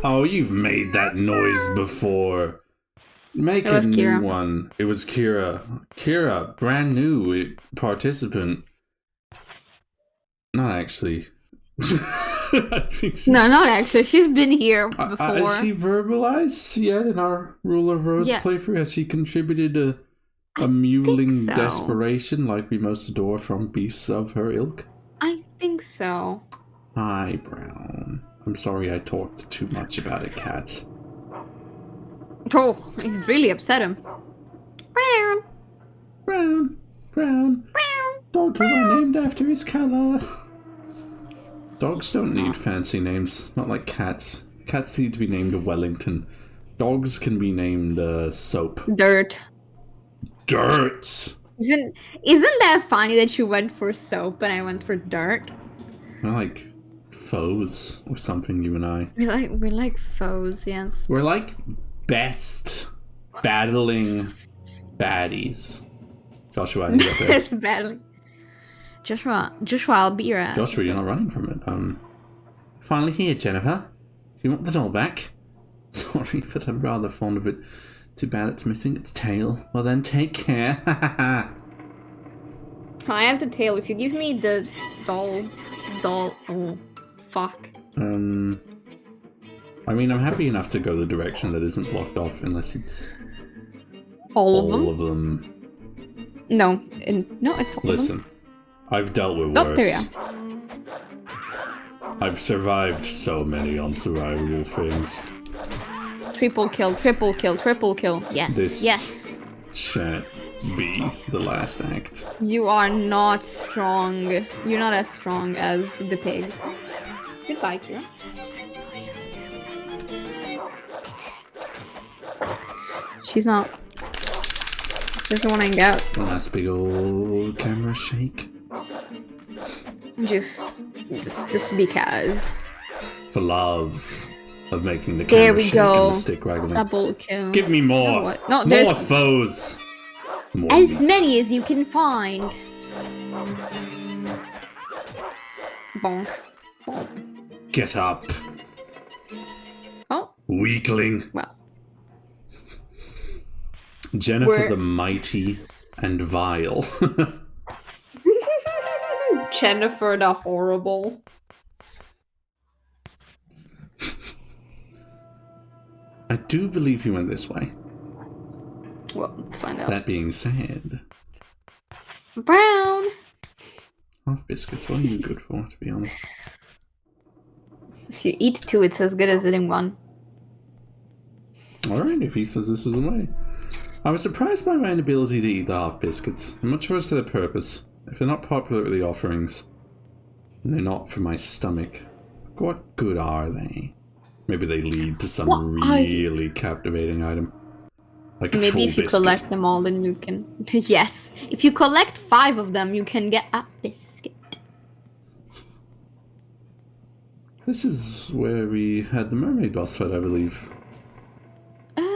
Oh, you've made that noise before. Make a new one. It was Kira. Kira, brand new participant. Not actually. No, not actually. She's been here before. Has she verbalized yet in our Rule of Rose playthrough? Has she contributed a mewling desperation like we most adore from beasts of her ilk? I think so. Hi, Brown. I'm sorry I talked too much about a cat. Oh, it really upset him. Brown. Brown. Brown. Brown. Dog who I named after his color. Dogs don't need fancy names, not like cats. Cats need to be named Wellington. Dogs can be named Soap. Dirt. Dirt! Isn't that funny that you went for soap and I went for dirt? We're like foes or something, you and I. We're like foes, yes. We're like best battling baddies. Joshua, I need up there. Best battling. Joshua, I'll beat your ass. Joshua, you're not running from it. Finally here, Jennifer. Do you want the doll back? Sorry, but I'm rather fond of it. Too bad it's missing its tail. Well then, take care. I have the tail. If you give me the doll. Oh, fuck. I mean, I'm happy enough to go the direction that isn't blocked off, unless it's all of them. No, it's all Listen, of them. I've dealt with worse. There you are. I've survived so many unsurvivable things. Triple kill. Yes, yes. Shan't be the last act. You are not strong. You're not as strong as the pigs. Goodbye, Kira. She's not. Doesn't want to hang out. Last big old camera shake. Just because. For love of making the camera shake and the stick waggling. Double kill. Give me more. No, more foes. More as meat. Many as you can find. Bonk. Bonk. Get up. Oh. Weakling. Well. Jennifer the mighty and vile. Jennifer the horrible. I do believe he went this way. Well, let's find out. That being said... Brown! Half biscuits, what are you good for, to be honest? If you eat two, it's as good as eating one. Alright, if he says this is the way. I was surprised by my inability to eat the half biscuits. I'm not sure as to their purpose. If they're not popular at the offerings, and they're not for my stomach, what good are they? Maybe they lead to some really captivating item. Like a maybe if you collect them all, then you can... Yes. If you collect 5 of them, you can get a biscuit. This is where we had the mermaid boss fight, I believe.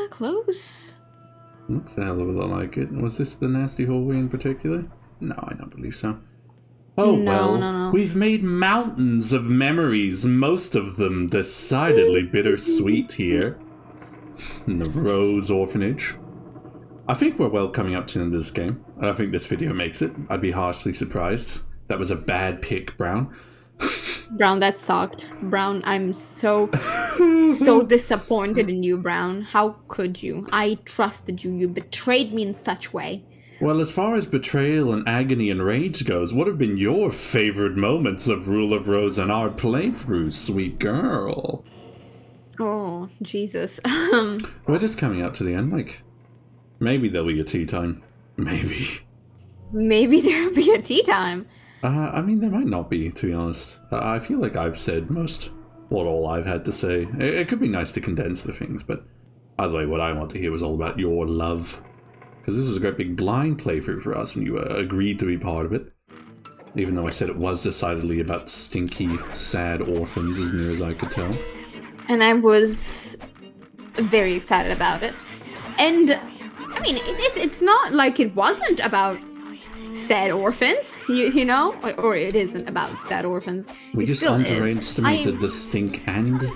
Close. Looks a hell of a lot like it. Was this the nasty hallway in particular? No, I don't believe so. Oh, no. We've made mountains of memories, most of them decidedly bittersweet here. In the Rose Orphanage. I think we're well coming up to the end of this game. I don't think this video makes it. I'd be harshly surprised. That was a bad pick, Brown. Brown, that sucked. Brown, I'm so disappointed in you, Brown. How could you? I trusted you. You betrayed me in such way. Well, as far as betrayal and agony and rage goes, what have been your favorite moments of Rule of Rose and our playthrough, sweet girl? Oh, Jesus. We're just coming up to the end, like, maybe there'll be a tea time. Maybe. Maybe there'll be a tea time. I mean, there might not be, to be honest. I feel like I've said all I've had to say. It could be nice to condense the things, but either way, what I want to hear was all about your love. Because this was a great big blind playthrough for us, and you agreed to be part of it. Even though I said it was decidedly about stinky, sad orphans, as near as I could tell. And I was very excited about it. And, I mean, it's not like it wasn't about sad orphans, you know? Or it isn't about sad orphans. We just underestimated the stink and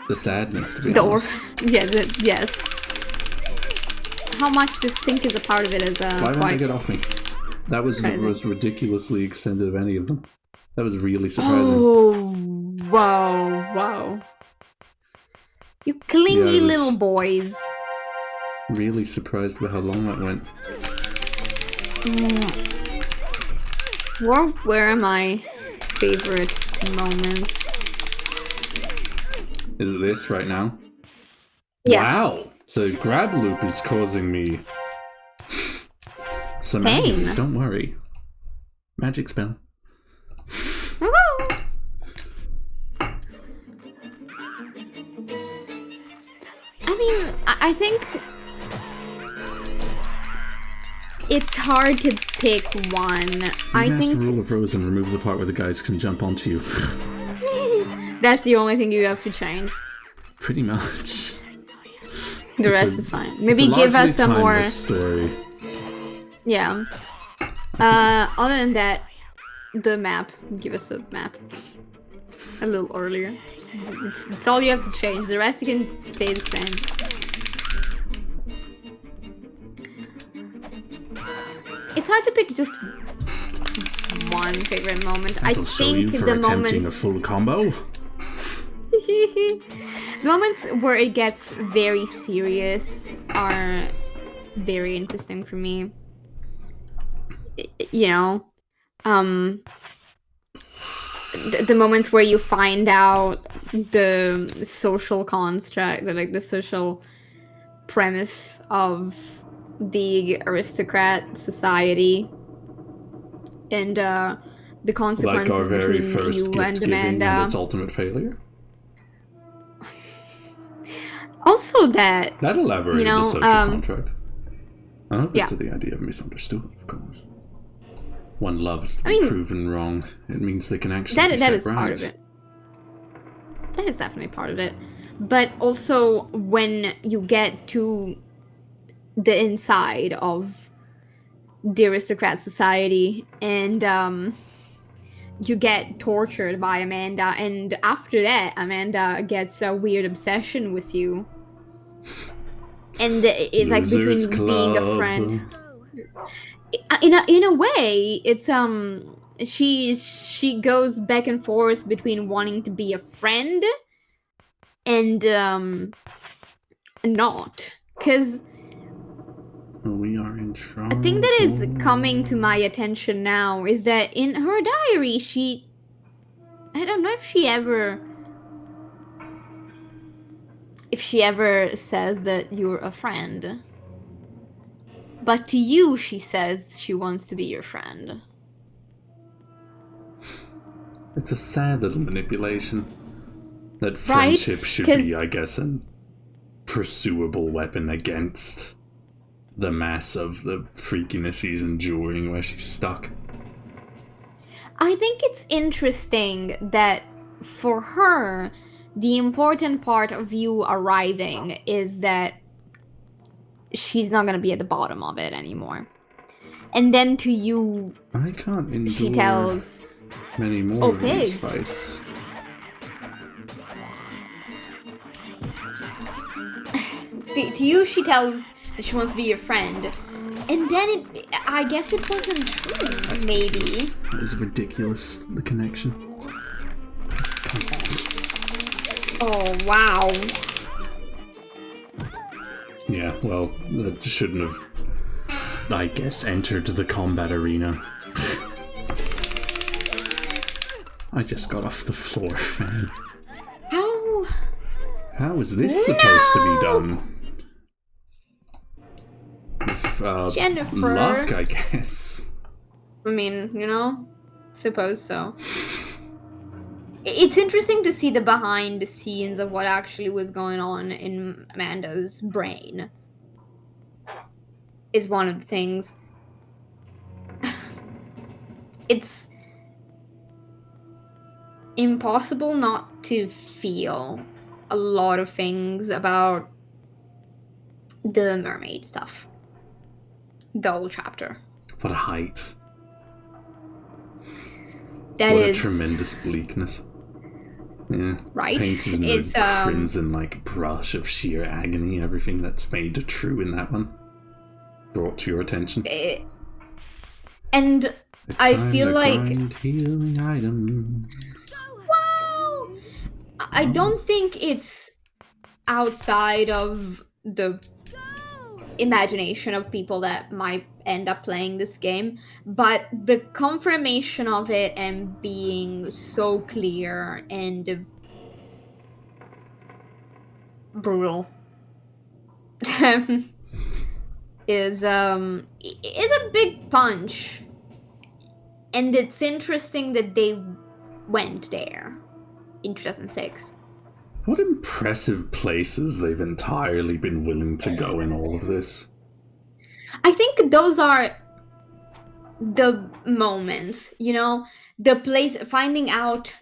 The sadness, to be honest. Yes. How much this stink is a part of it is Why won't they get off me? That was the most ridiculously extended of any of them. That was really surprising. Oh, wow. You clingy little boys. Really surprised by how long that went. What were my favorite moments? Is it this right now? Yes. Wow! The grab loop is causing me some pain. agonies, don't worry. Magic spell. I mean, I think it's hard to pick one. I think Rule of Rose and remove the part where the guys can jump onto you. That's the only thing you have to change. Pretty much. The rest is fine. Maybe give us some more story. Yeah. Other than that, the map. Give us a map. A little earlier. It's all you have to change. The rest you can stay the same. It's hard to pick just one favorite moment. I think the moments. A full combo. The moments where it gets very serious are very interesting for me. You know, the moments where you find out the social construct, the social premise of the aristocrat society, and the consequences like our very between first you gift and giving Amanda. And its ultimate failure. Also, that elaborated the social contract. I'm open to the idea of misunderstood, of course. One loves to be proven wrong. It means they can actually that is part of it. That is definitely part of it. But also, when you get to the inside of the aristocrat society and you get tortured by Amanda, and after that, Amanda gets a weird obsession with you. And it's like between being a friend. In a way, it's she goes back and forth between wanting to be a friend and not, because we are in trouble. A thing that is coming to my attention now is that in her diary, I don't know if she ever says that you're a friend. But to you, she says she wants to be your friend. It's a sad little manipulation. That friendship should be, I guess, a pursuable weapon against the mass of the freakiness he's enduring where she's stuck. I think it's interesting that for her, the important part of you arriving is that she's not gonna be at the bottom of it anymore. And then to you, I can't endure she tells many more of these fights. To you, she tells that she wants to be your friend. And then I guess it wasn't true, maybe. That is ridiculous, the connection. Come on. Oh, wow. Yeah, well, that shouldn't have, I guess, entered the combat arena. I just got off the floor, man. How is this supposed to be done? With, Jennifer. luck, I guess. I mean, suppose so. It's interesting to see the behind the scenes of what actually was going on in Amanda's brain. Is one of the things. It's impossible not to feel a lot of things about the mermaid stuff. The whole chapter. What a height. What a tremendous bleakness. Yeah. Right? Painted in It's the crimson, like, brush of sheer agony. Everything that's made true in that one. Brought to your attention. And it's I time feel to like... grind healing items. Wow! I don't think it's outside of the imagination of people that might end up playing this game, but the confirmation of it and being so clear and brutal is a big punch. And it's interesting that they went there in 2006. What impressive places they've entirely been willing to go in all of this. I think those are the moments, you know, the place, finding out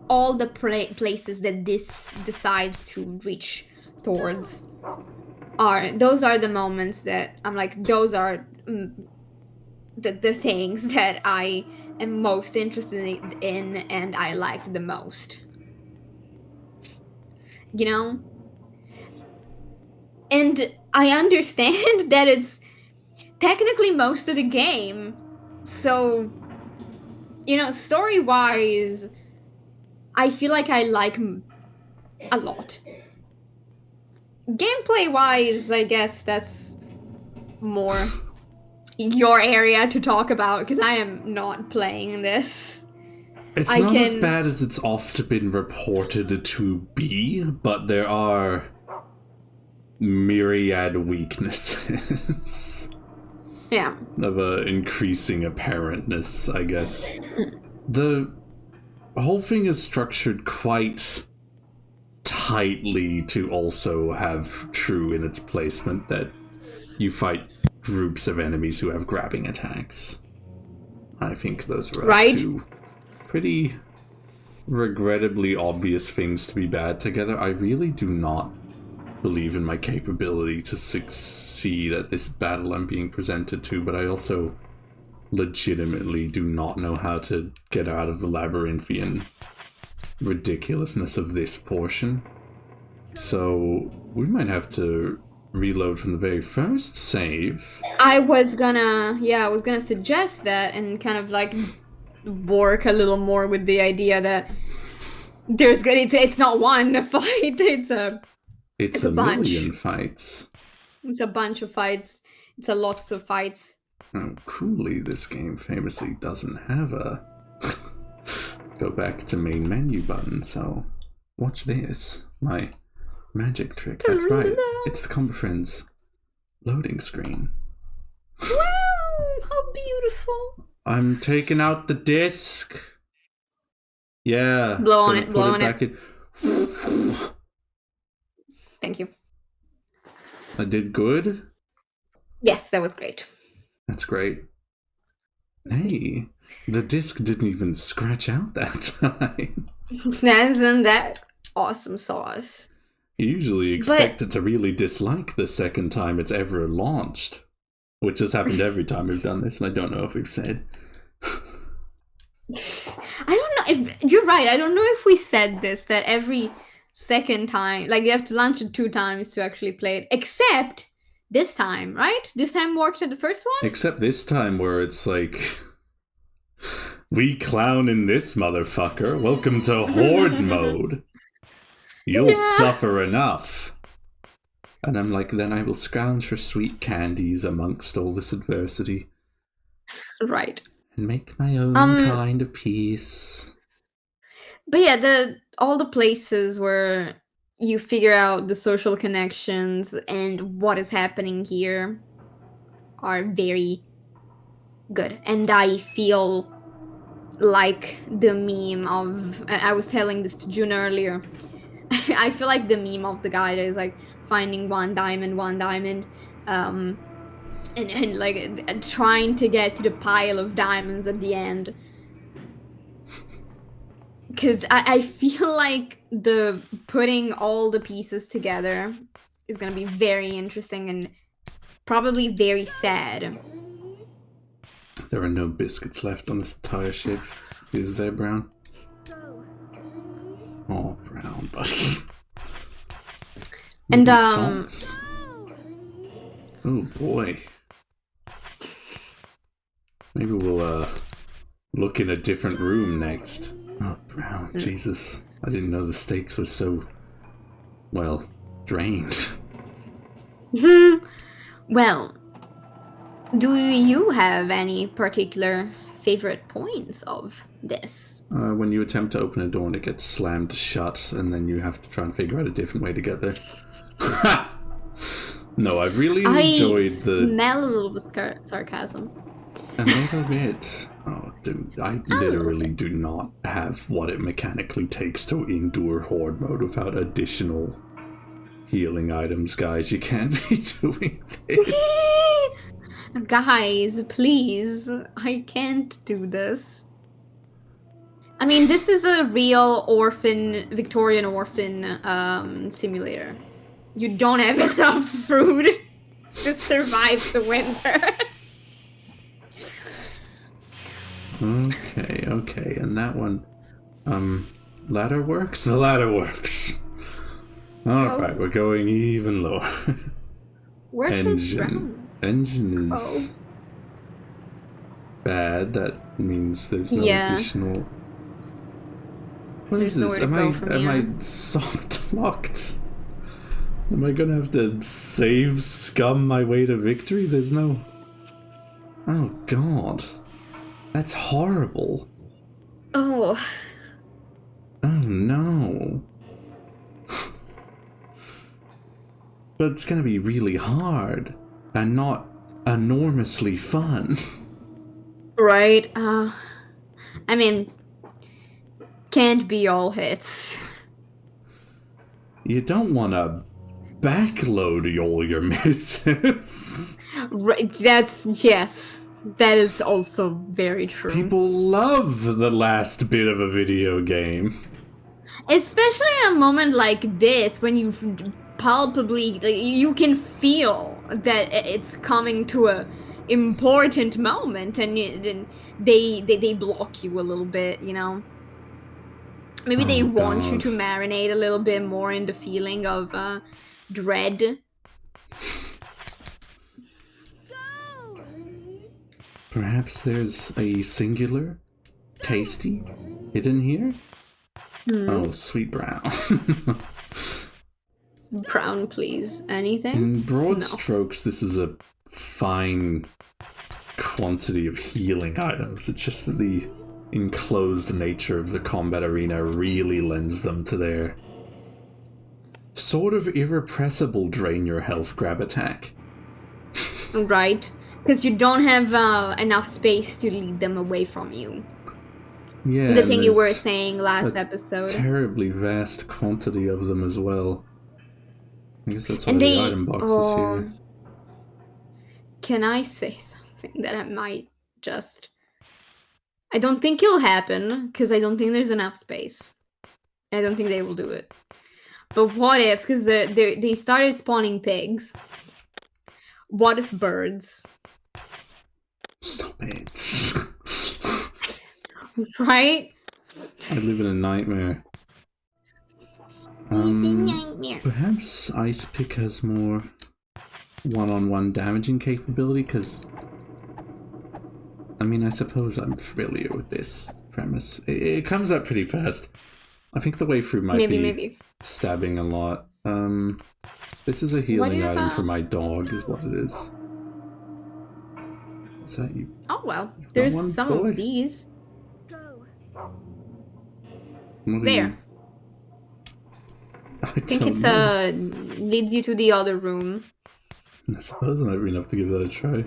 all the places that this decides to reach towards those are the moments that I'm like, those are the things that I am most interested in and I liked the most, you know. And I understand that it's technically most of the game, so, you know, story-wise, I feel like I like a lot. Gameplay-wise, I guess that's more your area to talk about, because I am not playing this. It's not as bad as it's often been reported to be, but there are myriad weaknesses. Yeah. Of a increasing apparentness, I guess. The whole thing is structured quite tightly to also have true in its placement that you fight groups of enemies who have grabbing attacks. I think those are two pretty regrettably obvious things to be bad together. I really do not believe in my capability to succeed at this battle I'm being presented to, but I also legitimately do not know how to get out of the labyrinthian ridiculousness of this portion. So we might have to reload from the very first save. I was gonna suggest that and kind of like work a little more with the idea that there's it's not one fight, it's a bunch. Million fights. It's a bunch of fights. It's a lots of fights. Oh, coolly, this game famously doesn't have a go back to main menu button, so watch this. My magic trick. That's right. It's the ComboFriends loading screen. Wow, how beautiful. I'm taking out the disc. Yeah. Blow on it, blow on it. In. Thank you. I did good? Yes, that was great. That's great. Hey, the disc didn't even scratch out that time. Isn't that awesome sauce? You usually expect it to really dislike the second time it's ever launched. Which has happened every time we've done this, and I don't know if we've said. I don't know if you're right. I don't know if we said this, that every second time, like you have to launch it 2 times to actually play it, except this time, right? This time worked at the first one? Except this time where it's like, we clown in this motherfucker. Welcome to Horde mode. You'll suffer enough. And I'm like, then I will scrounge for sweet candies amongst all this adversity. Right. And make my own kind of peace. But yeah, all the places where you figure out the social connections and what is happening here are very good. And I feel like the meme of, I was telling this to June earlier, I feel like the meme of the guy that is like finding one diamond, and like trying to get to the pile of diamonds at the end. Because I feel like the putting all the pieces together is going to be very interesting and probably very sad. There are no biscuits left on this entire ship. Is there, Brown? Oh, Brown, buddy. And, songs. Oh, boy. Maybe we'll, look in a different room next. Oh, Brown, Jesus. I didn't know the stakes were so, well, drained. Well, do you have any particular favorite points of this? When you attempt to open a door and it gets slammed shut, and then you have to try and figure out a different way to get there. No, I've really enjoyed the... I smell a little bit sarcasm. A little bit. Oh, dude, I literally do not have what it mechanically takes to endure Horde mode without additional healing items, guys. You can't be doing this. Guys, please. I can't do this. I mean, this is a real Victorian orphan simulator. You don't have enough food to survive the winter. Okay, and that one, ladder works? The ladder works. Alright, we're going even lower. Where is Brown? Engine is bad. That means there's no additional... What is this? Am I soft locked? Am I gonna have to save scum my way to victory? There's no... Oh god. That's horrible. Oh. Oh no. But it's gonna be really hard and not enormously fun. Right. I mean, can't be all hits. You don't want to backload all your misses. Right, yes. That is also very true. People love the last bit of a video game. Especially in a moment like this, when you palpably, like, you can feel that it's coming to a important moment, and they block you a little bit, you know? Maybe they want you to marinate a little bit more in the feeling of dread. Perhaps there's a singular tasty hidden here? Oh, sweet Brown. Brown, please. Anything? In broad strokes, this is a fine quantity of healing items. It's just that the enclosed nature of the combat arena really lends them to their sort of irrepressible drain your health grab attack. Right. Because you don't have enough space to lead them away from you. Yeah, the thing you were saying last episode. Terribly vast quantity of them as well. I guess that's why the item box is here. Can I say something that I might just... I don't think it'll happen, because I don't think there's enough space. I don't think they will do it. But what if, because they started spawning pigs. What if birds? Stop it. Right? I live in a nightmare. It's a nightmare. Perhaps Ice Pick has more one-on-one damaging capability, because... I mean, I suppose I'm familiar with this premise. It comes up pretty fast. I think the way through might be stabbing a lot. This is a healing item for my dog, is what it is. Is that you? Oh, well. There's some of these. There. I think it's leads you to the other room. I suppose it might be enough to give that a try.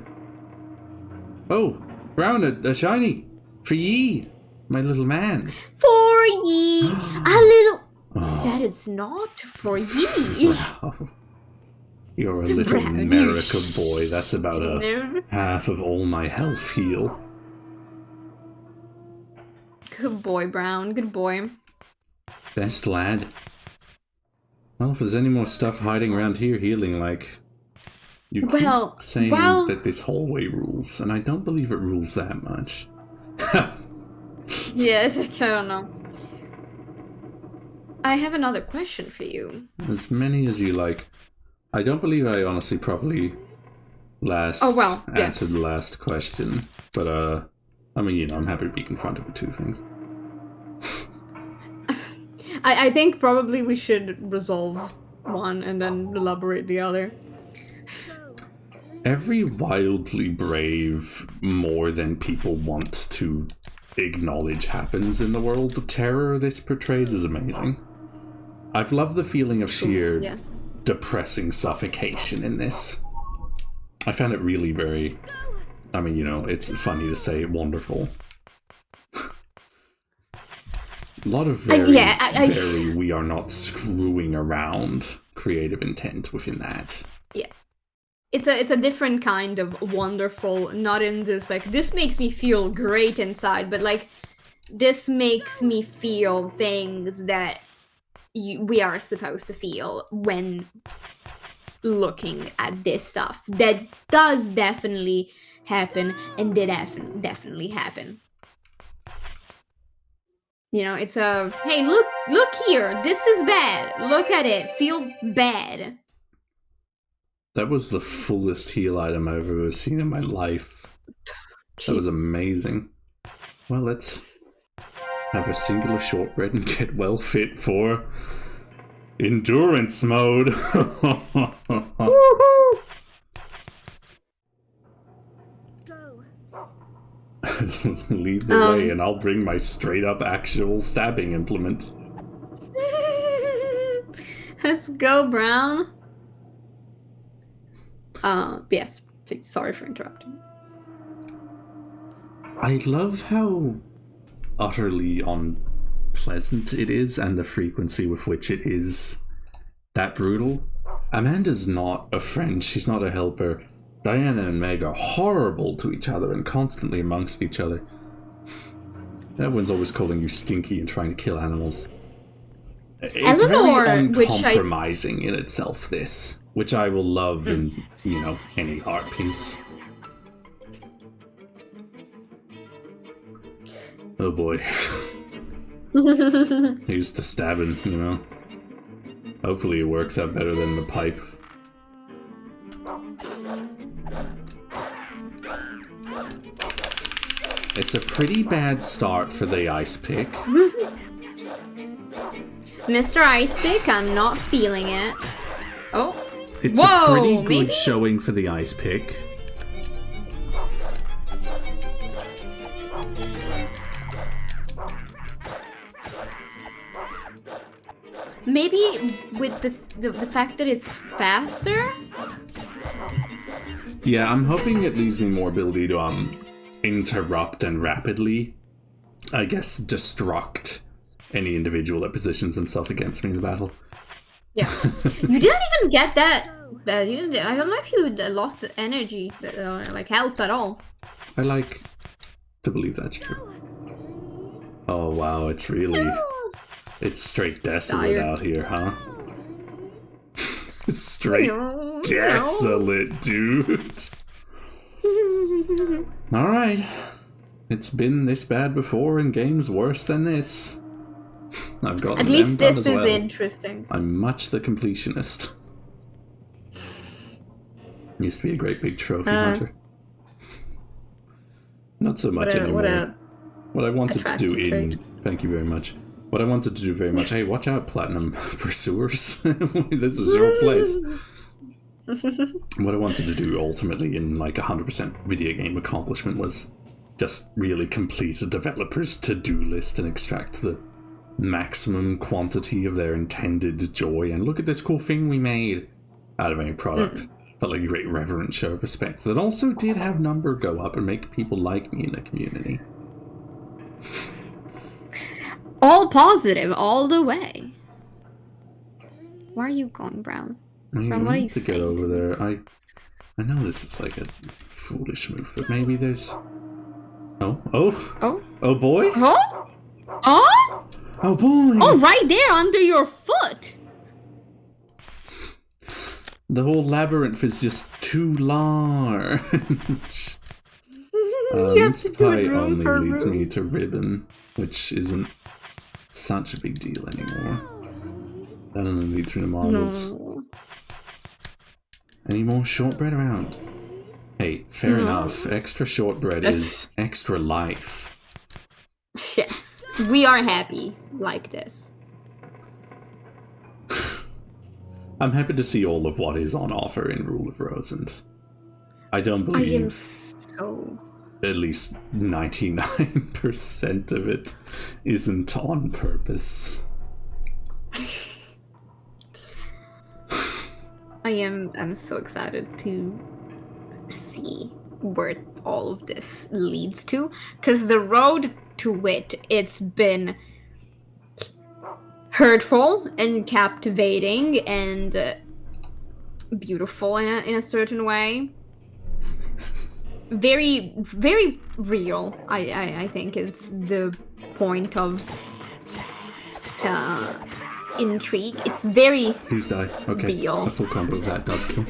Oh, Brown, a shiny for ye, my little man. For ye, a little. Oh. That is not for ye. Wow. You're a little America boy. That's about a half of all my health heal. Good boy, Brown. Good boy. Best lad. Well, if there's any more stuff hiding around here healing, like... You keep saying that this hallway rules, and I don't believe it rules that much. Yes, I don't know. I have another question for you. As many as you like. I don't believe I honestly properly answered the last question. But, I mean, you know, I'm happy to be confronted with two things. I think probably we should resolve one and then elaborate the other. Every wildly brave, more than people want to acknowledge happens in the world. The terror this portrays is amazing. I've loved the feeling of sheer depressing suffocation in this. I found it really very, I mean, you know, it's funny to say wonderful. A lot of very we are not screwing around creative intent within that. Yeah. It's a different kind of wonderful, not in this, like, this makes me feel great inside, but, like, this makes me feel things that we are supposed to feel when looking at this stuff. That does definitely happen, and did definitely happen. You know, it's a, hey, look here, this is bad, look at it, feel bad. That was the fullest heal item I've ever seen in my life. Jesus. That was amazing. Well, let's have a singular shortbread and get well fit for endurance mode. Woohoo! Lead the way and I'll bring my straight up actual stabbing implement. Let's go, Brown. Yes, sorry for interrupting. I love how utterly unpleasant it is and the frequency with which it is that brutal. Amanda's not a friend, she's not a helper. Diana and Meg are horrible to each other and constantly amongst each other. Everyone's always calling you stinky and trying to kill animals. It's very uncompromising in itself, this. Which I will love in, you know, any art piece. Oh boy. Here's to stabbing, you know. Hopefully it works out better than the pipe. It's a pretty bad start for the ice pick. Mr. Ice Pick, I'm not feeling it. Oh. It's a pretty good showing for the ice pick. Maybe with the fact that it's faster? Yeah, I'm hoping it leaves me more ability to interrupt and rapidly, I guess, destruct any individual that positions himself against me in the battle. Yeah. You didn't even get that. I don't know if you lost energy, like health at all. I like to believe that's true. Oh wow, it's really... It's straight desolate out here, huh? Straight desolate, dude. Alright. It's been this bad before and games worse than this. I've got at least this is interesting. I'm much the completionist. Used to be a great big trophy hunter. Not so much anymore. What I wanted to do thank you very much. What I wanted to do very much. Hey, watch out, Platinum Pursuers. This is your place. What I wanted to do ultimately in like 100% video game accomplishment was just really complete a developer's to-do list and extract the maximum quantity of their intended joy and look at this cool thing we made out of any product. Felt like a great reverent show of respect that also did have number go up and make people like me in the community. All positive, all the way. Where are you going, Brown? Brown, what are you saying? To get over there, I know this is like a foolish move, but maybe there's... Oh boy? Oh? Oh? Oh boy! Oh, right there under your foot! The whole labyrinth is just too large. You have to do it room only per leads room. me to ribbon, which isn't such a big deal anymore. I don't need through the marbles. No. Any more shortbread around? Hey, fair enough. Extra shortbread is extra life. Yes. We are happy like this. I'm happy to see all of what is on offer in Rule of Rose, and I don't believe I am so... at least 99% of it isn't on purpose. I'm so excited to see where all of this leads to, because the road to it's been hurtful and captivating and beautiful in a certain way. Very, very real, I think is the point of intrigue. It's very Please die. Okay. real. A full combo of that does kill.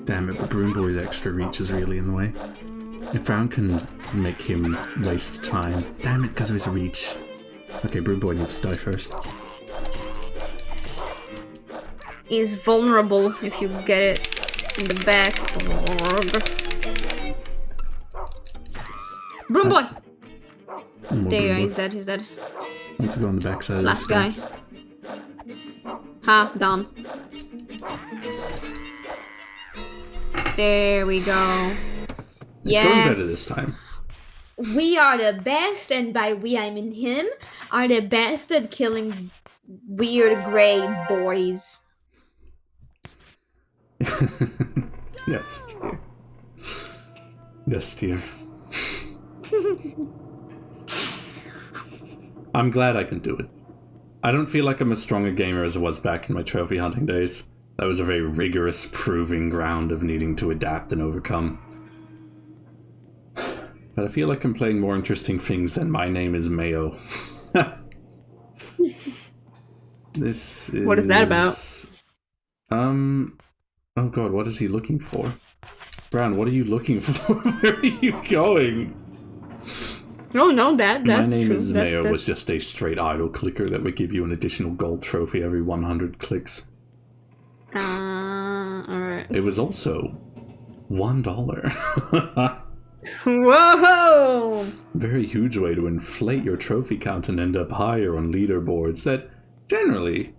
Damn it, but Broom Boy's extra reach is really in the way. If Brown can make him waste time. Damn it, because of his reach. Okay, Broom Boy needs to die first. Is vulnerable if you get it in the back. Broom Boy! There you go, he's dead, he's dead. I want to go on the backside Last of the guy. Ha, dumb. There we go. It's going better this time. We are the best, and by we I mean him, are the best at killing weird gray boys. Yes, dear. Yes, dear. I'm glad I can do it. I don't feel like I'm as strong a gamer as I was back in my trophy hunting days. That was a very rigorous proving ground of needing to adapt and overcome. But I feel like I'm playing more interesting things than My Name is Mayo. This is... What is that about? Oh god, what is he looking for? Brown, what are you looking for? Where are you going? No, that's My Name true. is Mayo was just a straight idle clicker that would give you an additional gold trophy every 100 clicks. Alright. It was also $1. Whoa! Very huge way to inflate your trophy count and end up higher on leaderboards that, generally,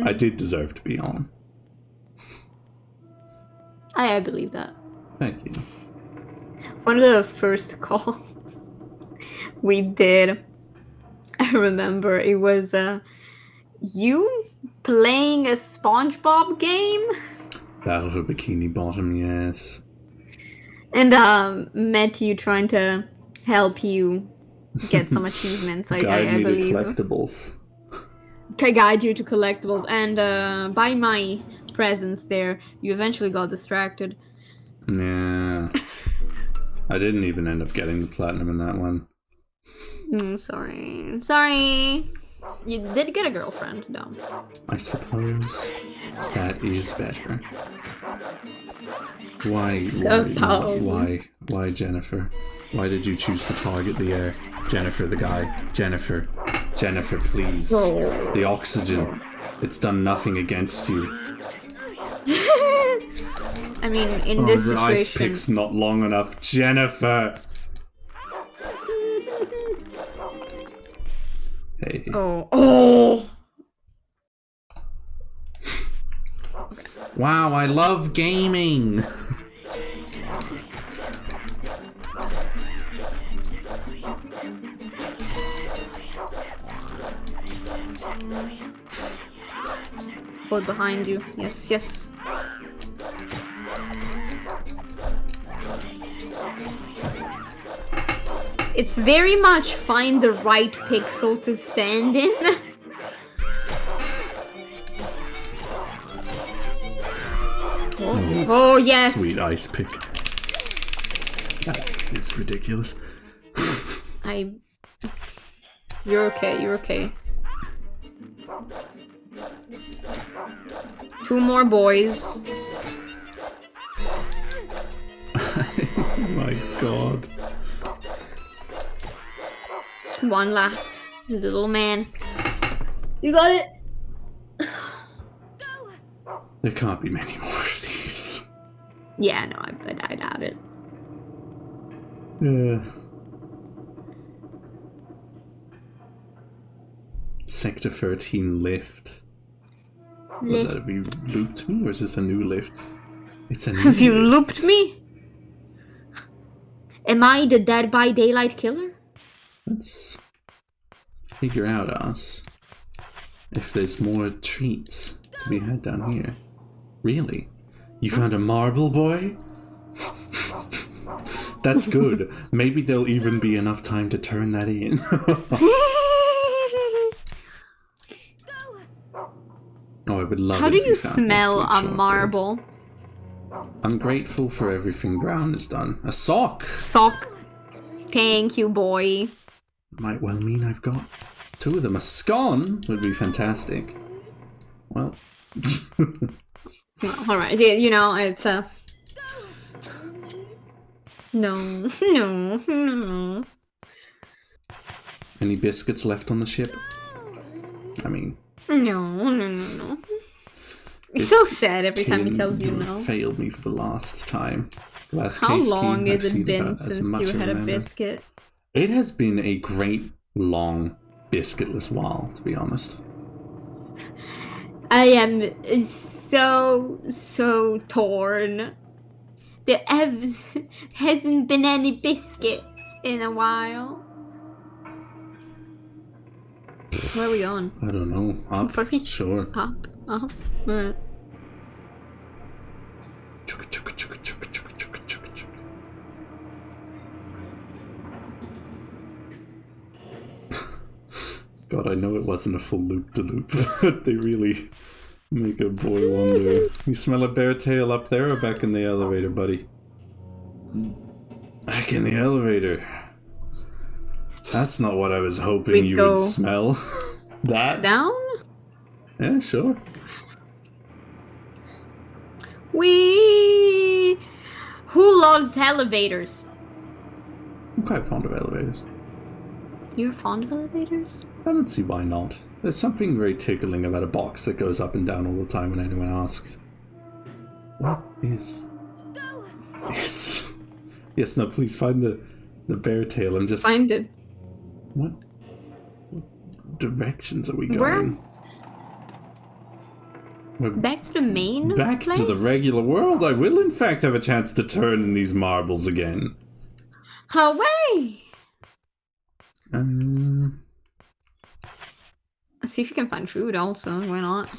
I did deserve to be on. I believe that. Thank you. One of the first calls we did, I remember it was you playing a SpongeBob game. Battle for Bikini Bottom, yes. And Matthew trying to help you get some achievements. I believe. To collectibles. Guide you to collectibles, and by my presence there, you eventually got distracted. Yeah. I didn't even end up getting the platinum in that one. Sorry. You did get a girlfriend, though. I suppose that is better. Why, Jennifer? Why did you choose to target the air? Jennifer, the guy. Jennifer, please. Oh. The oxygen. It's done nothing against you. I mean, in this the situation... ice pick's not long enough. Jennifer! Hey. Oh! Wow, I love gaming! Boy behind you. Yes. It's very much find the right pixel to stand in. Oh, yes. Sweet ice pick. That is ridiculous. You're okay. 2 more boys. Oh my god. One last little man. You got it. There can't be many more of these. Yeah, no, I doubt it. Sector 13 lift. Was that, have you looped me, or is this a new lift? It's a new Have you lift. looped me? Am I the Dead by Daylight killer? Let's figure out, if there's more treats to be had down here. Really? You found a marble, boy? That's good. Maybe there'll even be enough time to turn that in. Oh, I would love How it do if you found smell more a sweet marble? chocolate. I'm grateful for everything Brown has done. A sock! Sock. Thank you, boy. Might well mean I've got two of them. A scone would be fantastic. Well... Alright, you know, it's No. Any biscuits left on the ship? I mean... No. It's so sad every time he tells you no. Failed me for the last time. How long has it been since you had a biscuit? It has been a great, long, biscuitless while, to be honest. I am so torn. There hasn't been any biscuits in a while. Where are we going? I don't know. Up? Sure. Up. Alright. God, I know it wasn't a full loop-de-loop, but they really make a boy wonder. You smell a bear tail up there or back in the elevator, buddy? Back in the elevator. That's not what I was hoping you would smell. That? Down? Yeah, sure. Who loves elevators? I'm quite fond of elevators. You're fond of elevators? I don't see why not. There's something very tickling about a box that goes up and down all the time when anyone asks. What is this? Yes, no, please find the bear tail and just... Find it. What directions are we going? Back to the main Back place? to the regular world. I will in fact have a chance to turn in these marbles again. Away! See if you can find food also, why not?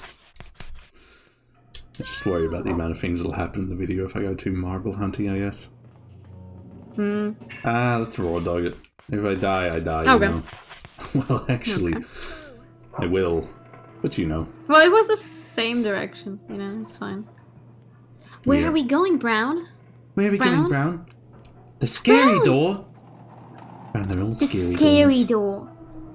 I just worry about the amount of things that'll happen in the video if I go too marble hunting, I guess. Let's raw dog it. If I die, I die, okay. You know. Well, actually, okay. I will. But you know. Well, it was the same direction, you know, it's fine. Where are we going, Brown? Where are we going, Brown? The scary door! Brown, they're all scary doors. The scary door.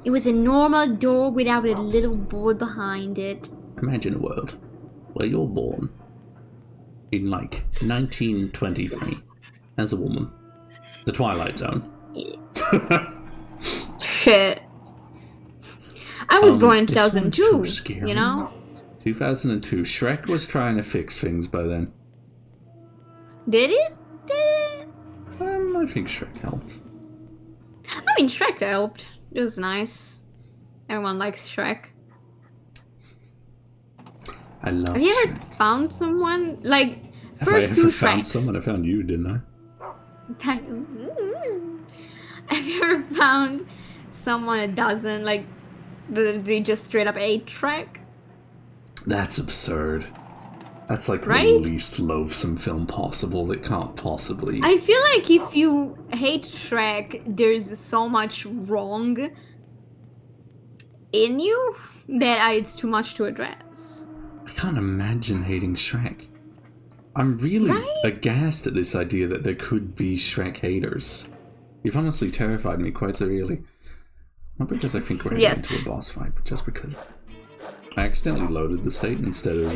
It was a normal door without a little boy behind it. Imagine a world where you're born in, like, 1923 as a woman. The Twilight Zone. Shit. I was born in 2002, you know? 2002. Shrek was trying to fix things by then. Did it? I think Shrek helped. I mean, Shrek helped. It was nice. Everyone likes Shrek. I love Have you ever Shrek. found someone? Like, Have first I two ever Shreks. found someone? I found you, didn't I? Have you ever found someone that doesn't, like, they just straight up ate Shrek? That's absurd. That's like right? The least loathsome film possible. It can't possibly... I feel like if you hate Shrek, there's so much wrong in you that it's too much to address. I can't imagine hating Shrek. I'm really aghast at this idea that there could be Shrek haters. You've honestly terrified me quite severely. Not because I think we're heading into a boss fight, but just because I accidentally loaded the state instead of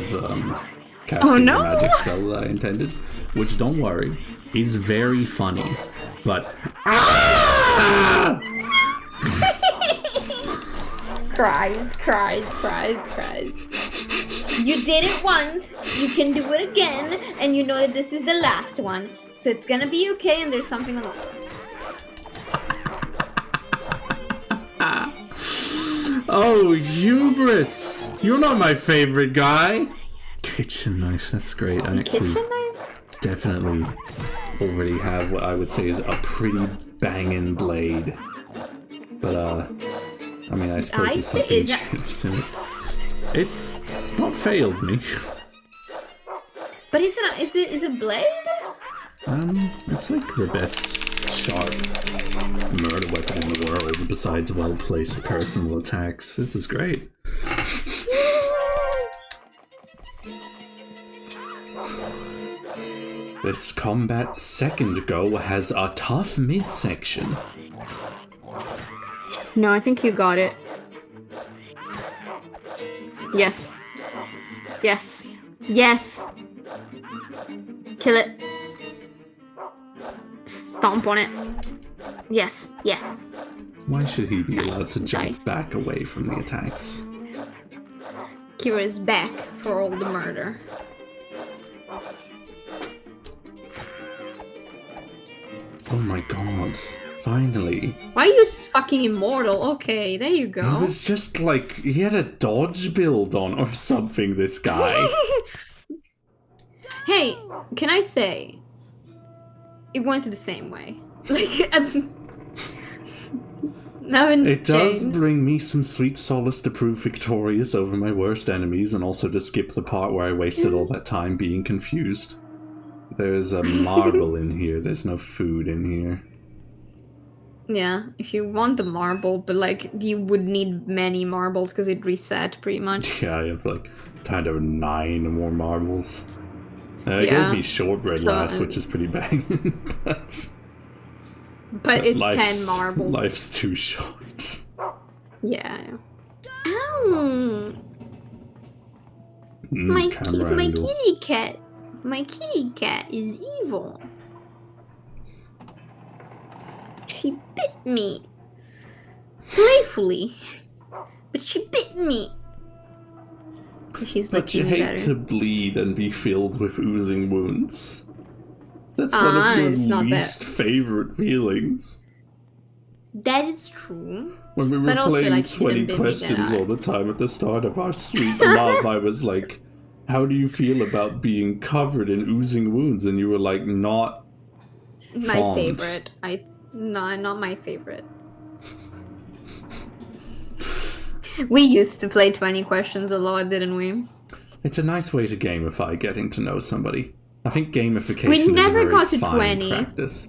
casting the magic spell that I intended. Which, don't worry, is very funny. But... Cries. You did it once, you can do it again, and you know that this is the last one, so it's gonna be okay, and there's something on the floor. Oh, hubris! You're not my favorite guy! Kitchen knife, that's great. I actually definitely already have what I would say is a pretty banging blade. But, I mean, I suppose there's something ingenious in it. It's not failed me. But is it blade? It's like the best sharp murder weapon in the world, besides well-placed personal attacks. This is great. This combat second go has a tough midsection. No, I think you got it. Yes. Kill it. Stomp on it. Yes. Why should he be allowed to jump back away from the attacks? Kira's back for all the murder. Oh my god. Finally. Why are you fucking immortal? Okay, there you go. He was just like, he had a dodge build on or something, this guy. Hey, can I say, it went the same way. Like, it does bring me some sweet solace to prove victorious over my worst enemies, and also to skip the part where I wasted all that time being confused. There's a marble in here, there's no food in here. Yeah, if you want the marble, but like, you would need many marbles because it reset pretty much. Yeah, I have like 10 or 9 more marbles. It gave me shortbread last, which is pretty banging, but it's 10 marbles. Life's too short. Yeah. Ow! My kitty cat. My kitty cat is evil. She bit me. Playfully. But she bit me. She's but you hate to bleed and be filled with oozing wounds. That's one of your least favorite feelings. That is true. When we were playing 20 questions all the time at the start of our sweet love, I was like, how do you feel about being covered in oozing wounds? And you were like, not my favorite. No, not my favorite. We used to play 20 questions a lot, didn't we? It's a nice way to gamify getting to know somebody. I think gamification is a very fine practice.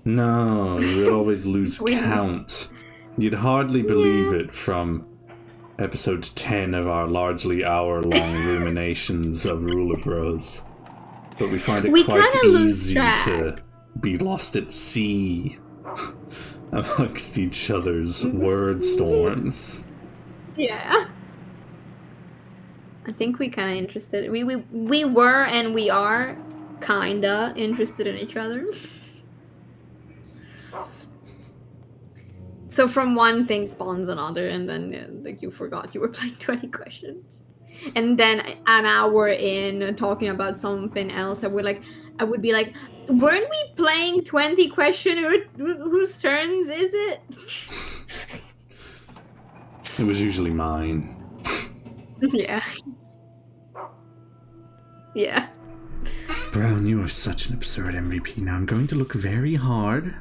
No, you would always lose count. You'd hardly believe it from episode 10 of our largely hour-long ruminations of Rule of Rose. But we find it quite easy to be lost at sea amongst each other's word storms. Yeah. I think we kind of interested. We were and we are kinda interested in each other. So from one thing spawns another, and then like you forgot you were playing 20 questions, and then an hour in talking about something else, I would be like, weren't we playing 20 questions? Whose turns is it? It was usually mine. Yeah. Yeah. Brown, you are such an absurd MVP. Now I'm going to look very hard.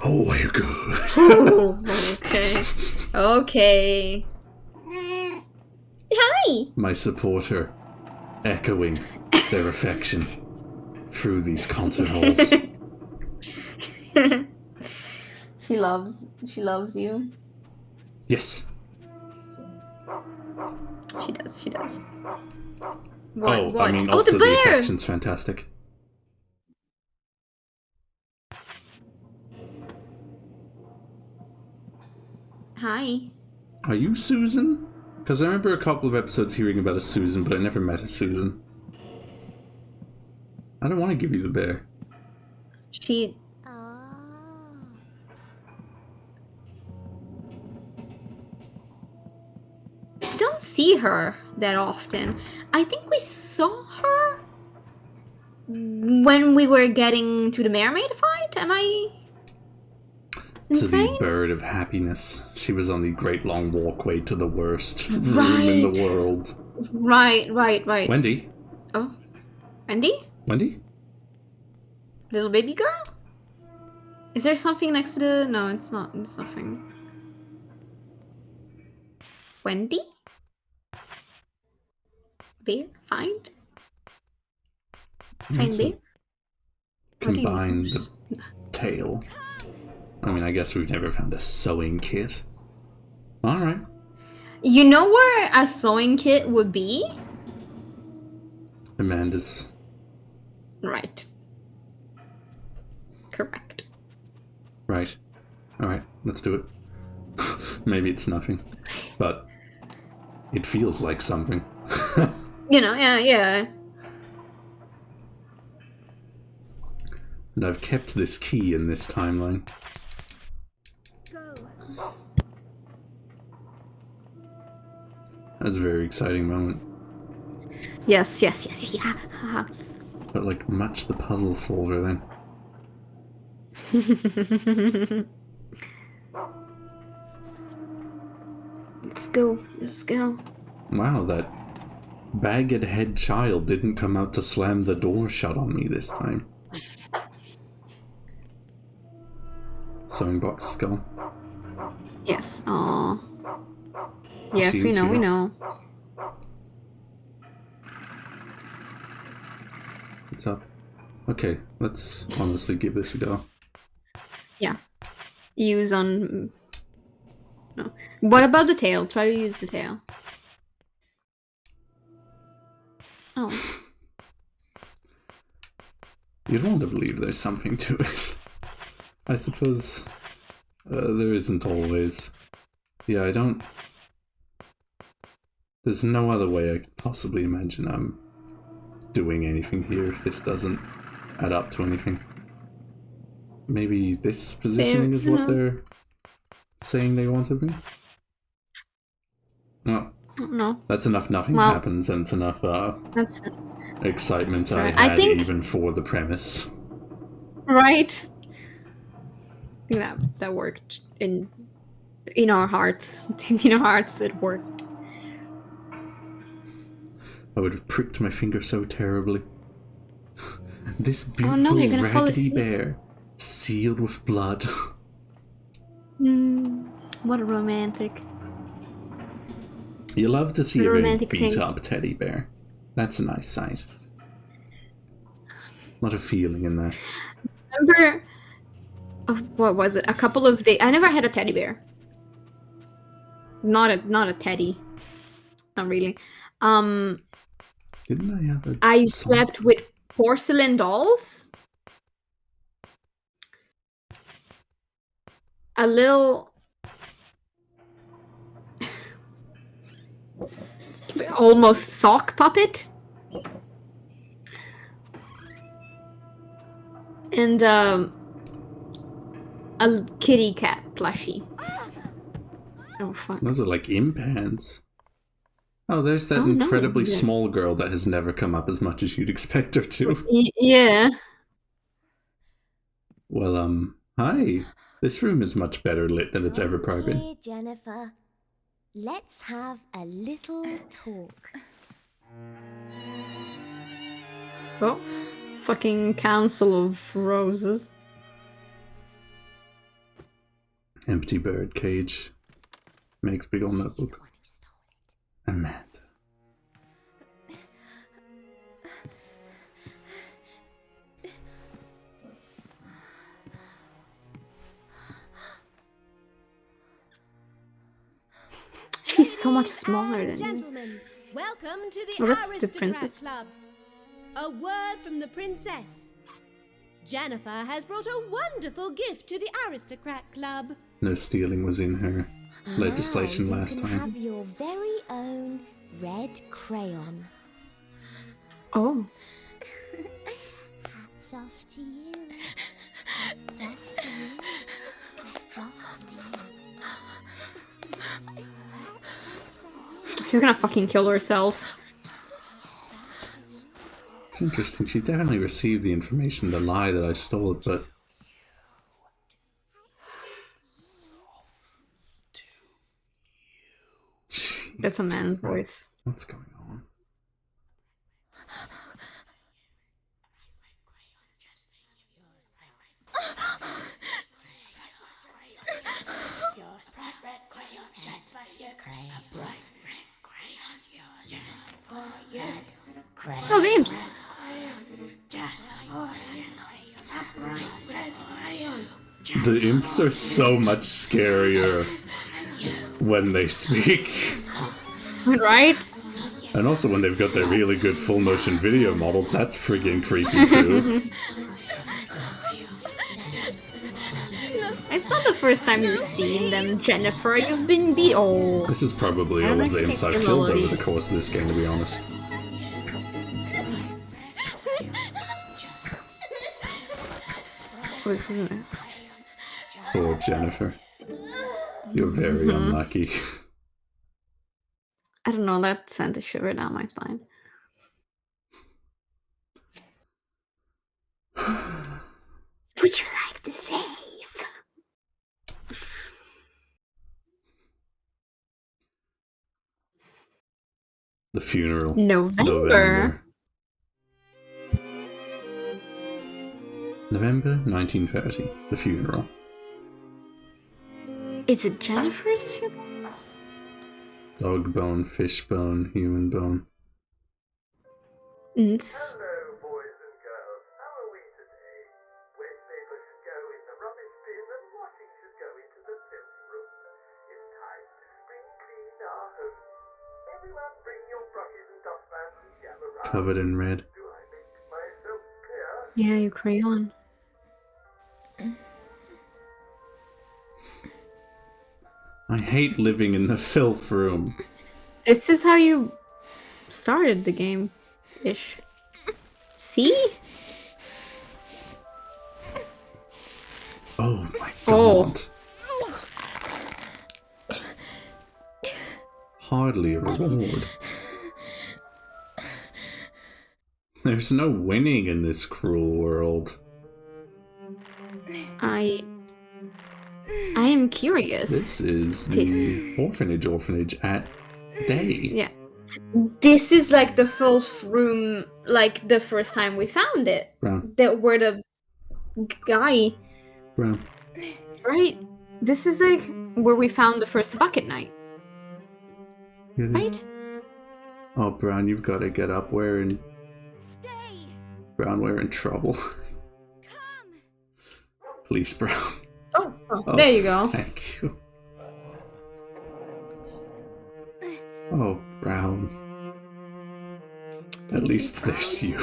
Oh, we're good. Oh, okay. Hi! My supporter, echoing their affection through these concert halls. She loves you. Yes. She does. What? I mean, also the affection's fantastic. Hi. Are you Susan? Because I remember a couple of episodes hearing about a Susan, but I never met a Susan. I don't want to give you the bear. don't see her that often. I think we saw her when we were getting to the mermaid fight. Am I insane? To the bird of happiness. She was on the great long walkway to the worst room in the world. Right. Wendy? Oh. Wendy? Wendy? Little baby girl? Is there something next to the... No, it's not. It's nothing. Wendy? Bear? Find? Find bear? Combine the tail. I mean, I guess we've never found a sewing kit. Alright. You know where a sewing kit would be? Amanda's. Right. Correct. Right. Alright, let's do it. Maybe it's nothing. But it feels like something. You know, yeah. And I've kept this key in this timeline. That's a very exciting moment. Yes, yeah. But like, much the puzzle solver then. Let's go. Wow, that bagged head child didn't come out to slam the door shut on me this time. Sewing box skull. Yes. Aww. Yes, we know. What's up? Okay, let's honestly give this a go. Yeah. Use on... No. What about the tail? Try to use the tail. Oh. You'd want to believe there's something to it. I suppose there isn't always. Yeah, I don't... There's no other way I could possibly imagine I'm doing anything here if this doesn't add up to anything. Maybe this positioning is what they're saying they want of me? No. That's enough nothing happens, and it's enough excitement I had even for the premise. Right? Yeah, that worked in our hearts. In our hearts, it worked. I would have pricked my finger so terribly. This beautiful raggedy bear, sealed with blood. What a romantic. You love to see a very beat-up teddy bear. That's a nice sight. A lot of feeling in that. Remember, what was it? A couple of days. I never had a teddy bear. Not a teddy. Not really. Didn't I have a... I slept with porcelain dolls. A little... almost sock puppet. And a kitty cat plushie. Oh fuck. Those are like impants. Oh, there's that incredibly small girl that has never come up as much as you'd expect her to. Yeah. Well, hi. This room is much better lit than it's ever probably been. Hey, Jennifer. Let's have a little talk. Oh, fucking Council of Roses. Empty bird cage. Makes big old notebook. Amanda. She's so much smaller than Gentlemen, welcome to the that's the Aristocrat princess. Club. A word from the princess. Jennifer has brought a wonderful gift to the Aristocrat Club. No stealing was in her legislation last time. You can have your very own red crayon. Oh. Hats off to you. Hats off to you. Hats off to you. She's gonna fucking kill herself. It's interesting. She definitely received the information, the lie that I stole, but... That's a man's voice. What's going on? Oh, games. The imps are so much scarier when they speak. Right? And also when they've got their really good full motion video models, that's friggin' creepy too. It's not the first time you're seeing them, Jennifer. You've been beat. Oh. This is probably all of the imps I've killed over the course of this game, to be honest. Oh, this isn't it. Poor Jennifer. You're very unlucky. I don't know, that sent a shiver down my spine. Would you like to save? The funeral. November 1930. The funeral. Is it Jennifer's funeral? Dog bone, fish bone, human bone. It's... Hello, boys and girls. How are we today? Waste paper should go in the rubbish bin and washing should go into the filth room. It's time to spring clean our home. Everyone bring your brushes and dustpans and gather round. Covered in red. Do I make myself clear? Yeah, your crayon. I hate living in the filth room. This is how you started the game-ish. See? Oh my Oh. god. Hardly a reward. There's no winning in this cruel world. I am curious. This is the orphanage at day. Yeah. This is like the filth room, like the first time we found it. Brown. Where the guy, Brown. right? This is like where we found the first bucket night, It is. right? Oh, Brown, you've got to get up. Brown, we're in trouble. Please, Brown. Oh, there you go. Thank you. Oh, Brown. At least there's you.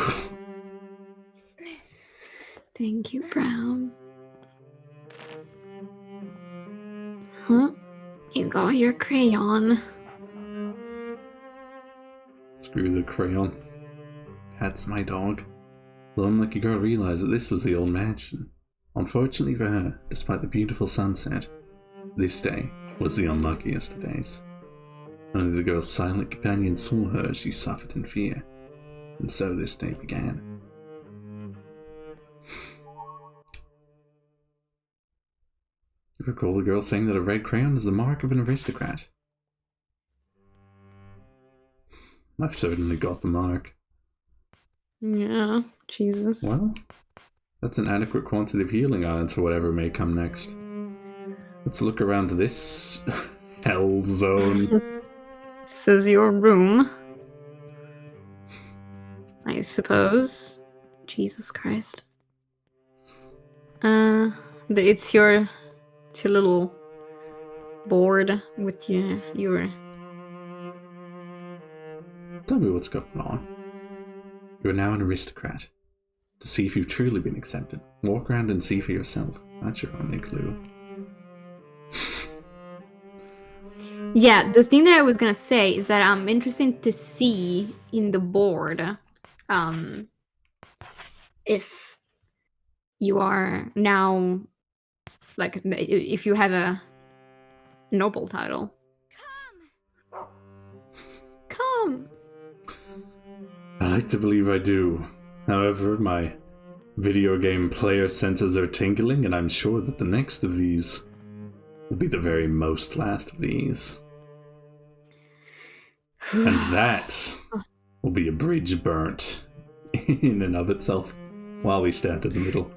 Thank you, Brown. Huh? You got your crayon. Screw the crayon. Pat's my dog. The unlucky girl realized that this was the old mansion. Unfortunately for her, despite the beautiful sunset, this day was the unluckiest of days. Only the girl's silent companion saw her as she suffered in fear, and so this day began. You recall the girl saying that a red crayon is the mark of an aristocrat. I've certainly got the mark. Yeah, Jesus. Well, that's an adequate quantity of healing items for whatever may come next. Let's look around this hell zone. This is your room, I suppose. Jesus Christ. It's your little board with your. Tell me what's going on. You are now an aristocrat. To see if you've truly been accepted, walk around and see for yourself. That's your only clue. Yeah, the thing that I was gonna say is that I'm interested to see in the board, if you are now, like, if you have a noble title. some. I like to believe I do. However, my video game player senses are tingling, and I'm sure that the next of these will be the very most last of these. And that will be a bridge burnt in and of itself while we stand in the middle.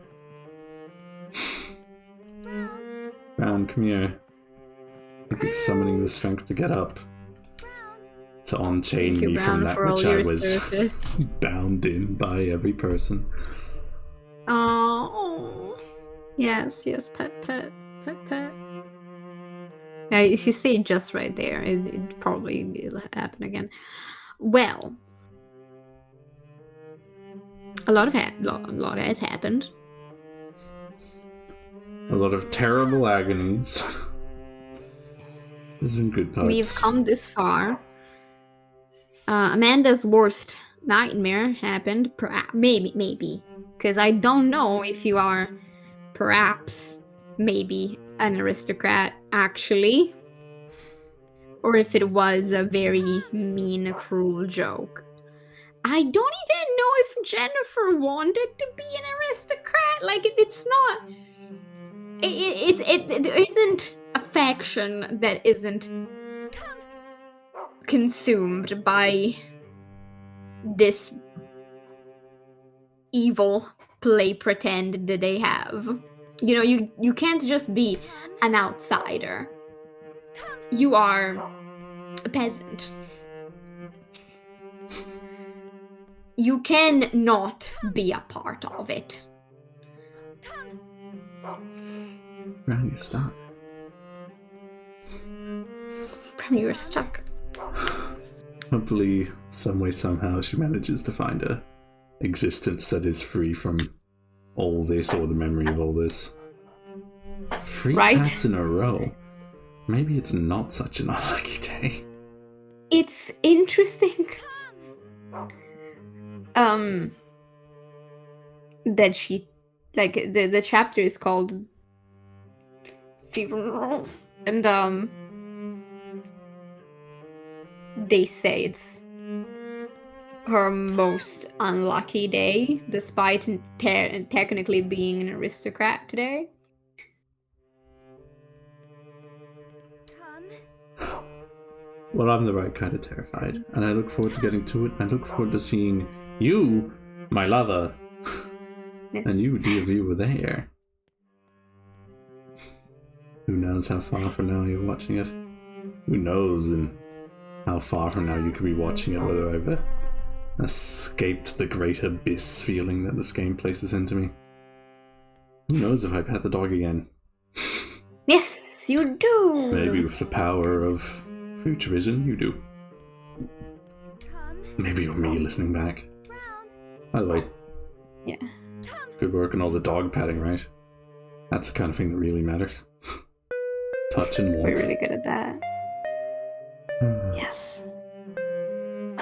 Brown, come here. Thank you for summoning the strength to get up. To unchain me from that which I was bound in by every person. Oh, yes, pet. Yeah, if you say it just right there, it probably will happen again. Well, a lot has happened. A lot of terrible agonies. There's been good parts. We've come this far. Amanda's worst nightmare happened. Maybe. Because I don't know if you are perhaps maybe an aristocrat actually. Or if it was a very mean, cruel joke. I don't even know if Jennifer wanted to be an aristocrat. Like, it's not... There isn't affection that isn't consumed by this evil play pretend that they have. You know, you can't just be an outsider. You are a peasant. You can not be a part of it. Brown, you're stuck. Brown, you're stuck. Hopefully, some way, somehow, she manages to find a existence that is free from all this or the memory of all this. 3 pats in a row. Maybe it's not such an unlucky day. It's interesting. That she, like, the chapter is called Fever, and they say it's her most unlucky day, despite technically being an aristocrat today. Well, I'm the right kind of terrified, and I look forward to getting to it. I look forward to seeing you, my lover, Yes. and you, dear viewer, there. Who knows how far from now you're watching it? Who knows and how far from now you could be watching it, whether I've escaped the great abyss feeling that this game places into me. Who knows if I pet the dog again? Yes, you do! Maybe with the power of future vision, you do. Maybe you're me listening back. By the way, yeah. Good work on all the dog patting, right? That's the kind of thing that really matters. Touch and warmth. We're really good at that. Yes.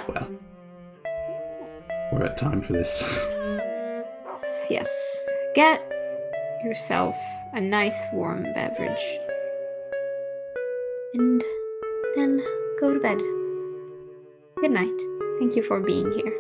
Well, we're at time for this. Yes. Get yourself a nice warm beverage. And then go to bed. Good night. Thank you for being here.